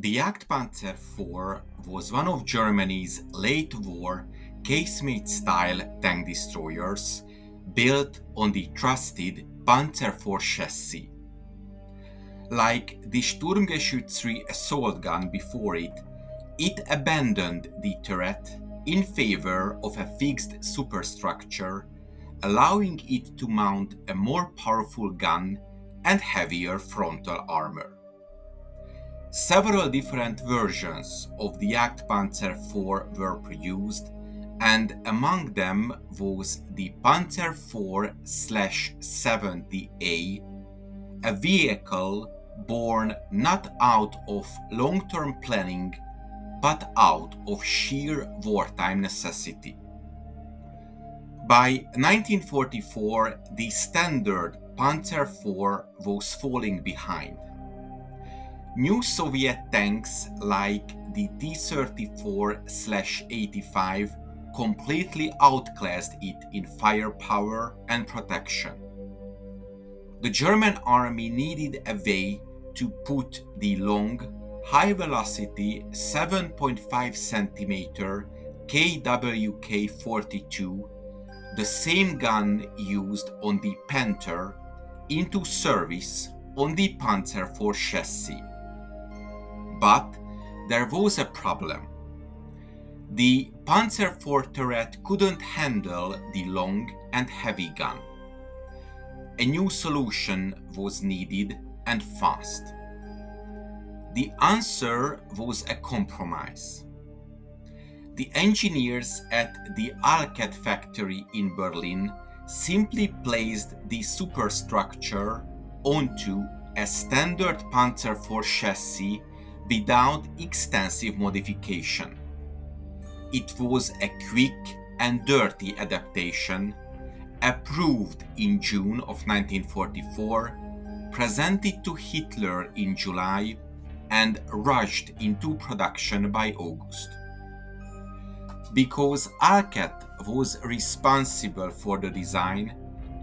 The Jagdpanzer IV was one of Germany's late-war casemate-style tank destroyers built on the trusted Panzer IV chassis. Like the Sturmgeschütz III assault gun before it, it abandoned the turret in favor of a fixed superstructure, allowing it to mount a more powerful gun and heavier frontal armor. Several different versions of the Jagdpanzer IV were produced, and among them was the Panzer IV/70A, a vehicle born not out of long-term planning but out of sheer wartime necessity. By 1944, the standard Panzer IV was falling behind. New Soviet tanks like the T-34/85 completely outclassed it in firepower and protection. The German army needed a way to put the long, high-velocity 7.5 cm KWK-42, the same gun used on the Panther, into service on the Panzer IV chassis. But there was a problem. The Panzer IV turret couldn't handle the long and heavy gun. A new solution was needed, and fast. The answer was a compromise. The engineers at the Alket factory in Berlin simply placed the superstructure onto a standard Panzer IV chassis without extensive modification. It was a quick and dirty adaptation, approved in June of 1944, presented to Hitler in July, and rushed into production by August. Because Alket was responsible for the design,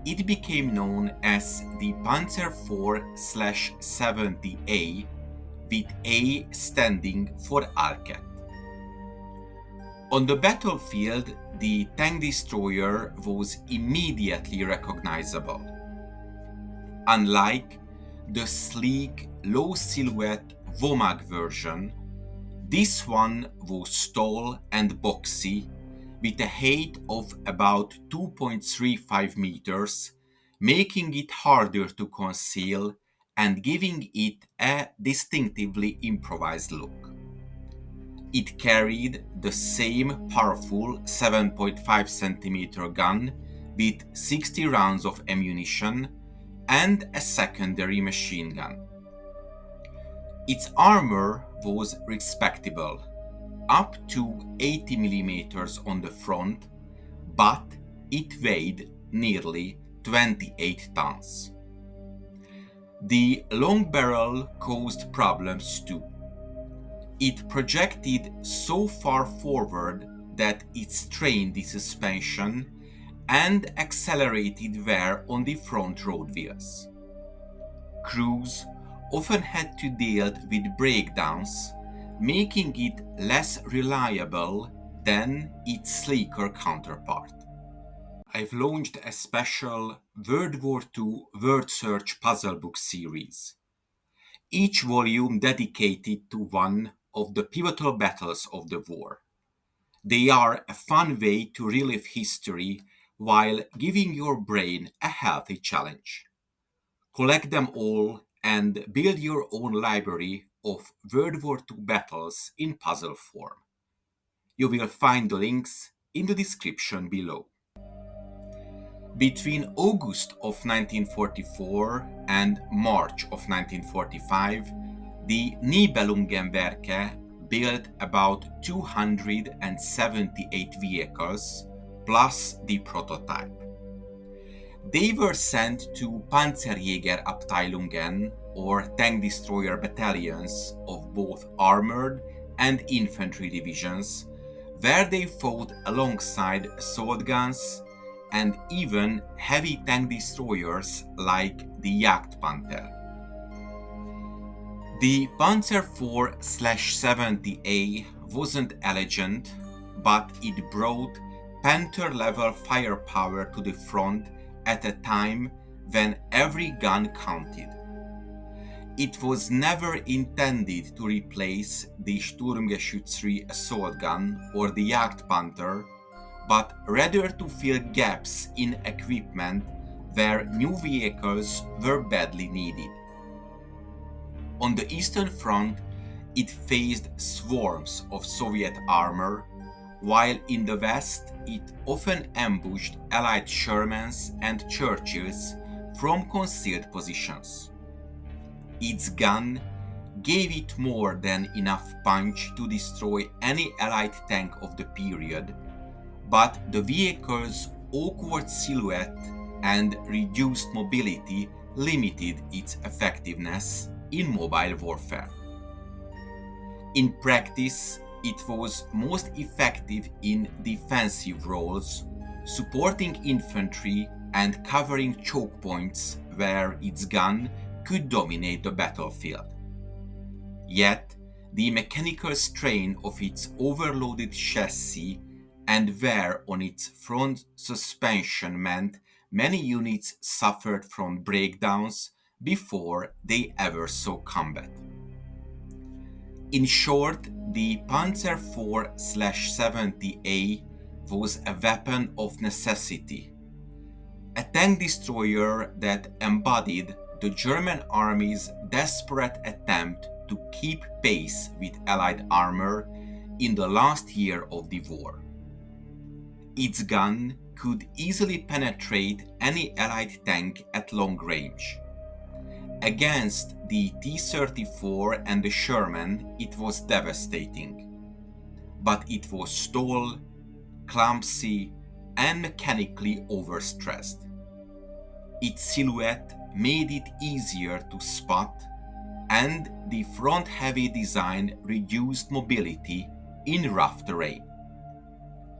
it became known as the Panzer IV/70A, with A standing for Alket. On the battlefield, the tank destroyer was immediately recognizable. Unlike the sleek, low-silhouette WOMAG version, this one was tall and boxy, with a height of about 2.35 meters, making it harder to conceal and giving it a distinctively improvised look. It carried the same powerful 7.5 cm gun with 60 rounds of ammunition and a secondary machine gun. Its armor was respectable, up to 80 mm on the front, but it weighed nearly 28 tons. The long barrel caused problems too. It projected so far forward that it strained the suspension and accelerated wear on the front road wheels. Crews often had to deal with breakdowns, making it less reliable than its sleeker counterpart. I've launched a special World War II Word Search puzzle book series, each volume dedicated to one of the pivotal battles of the war. They are a fun way to relive history while giving your brain a healthy challenge. Collect them all and build your own library of World War II battles in puzzle form. You will find the links in the description below. Between August of 1944 and March of 1945, the Nibelungenwerke built about 278 vehicles, plus the prototype. They were sent to Panzerjägerabteilungen, or tank destroyer battalions of both armored and infantry divisions, where they fought alongside assault guns and even heavy tank destroyers like the Jagdpanther. The Panzer IV/70A wasn't elegant, but it brought Panther-level firepower to the front at a time when every gun counted. It was never intended to replace the Sturmgeschütz assault gun or the Jagdpanther, but rather to fill gaps in equipment where new vehicles were badly needed. On the Eastern Front, it faced swarms of Soviet armor, while in the West it often ambushed Allied Shermans and Churchills from concealed positions. Its gun gave it more than enough punch to destroy any Allied tank of the period, but the vehicle's awkward silhouette and reduced mobility limited its effectiveness in mobile warfare. In practice, it was most effective in defensive roles, supporting infantry and covering choke points where its gun could dominate the battlefield. Yet, the mechanical strain of its overloaded chassis and wear on its front suspension meant many units suffered from breakdowns before they ever saw combat. In short, the Panzer IV/70A was a weapon of necessity, a tank destroyer that embodied the German army's desperate attempt to keep pace with Allied armor in the last year of the war. Its gun could easily penetrate any Allied tank at long range. Against the T-34 and the Sherman, it was devastating, but it was tall, clumsy, and mechanically overstressed. Its silhouette made it easier to spot, and the front-heavy design reduced mobility in rough terrain.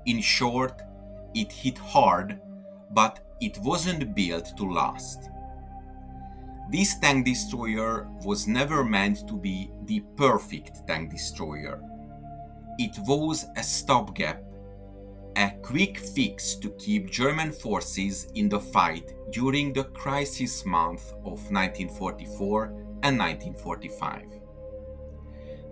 In short, it hit hard, but it wasn't built to last. This tank destroyer was never meant to be the perfect tank destroyer. It was a stopgap, a quick fix to keep German forces in the fight during the crisis months of 1944 and 1945.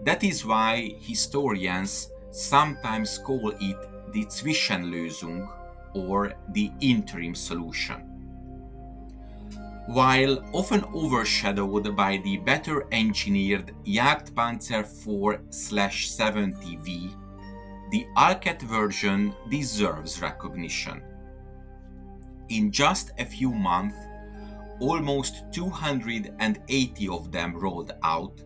That is why historians sometimes call it the Zwischenlösung or the interim solution. While often overshadowed by the better engineered Jagdpanzer IV/70V, the Alcat version deserves recognition. In just a few months, almost 280 of them rolled out,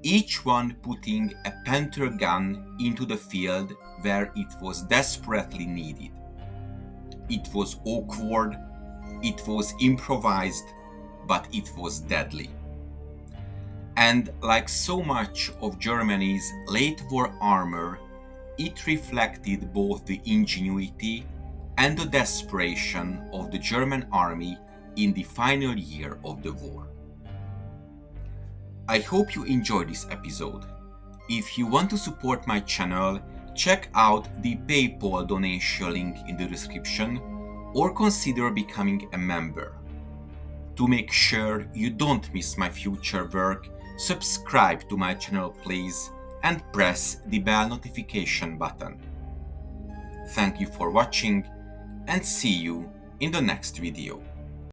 each one putting a Panther gun into the field where it was desperately needed. It was awkward, it was improvised, but it was deadly. And like so much of Germany's late war armor, it reflected both the ingenuity and the desperation of the German army in the final year of the war. I hope you enjoyed this episode. If you want to support my channel, check out the PayPal donation link in the description or consider becoming a member. To make sure you don't miss my future work, subscribe to my channel please and press the bell notification button. Thank you for watching and see you in the next video.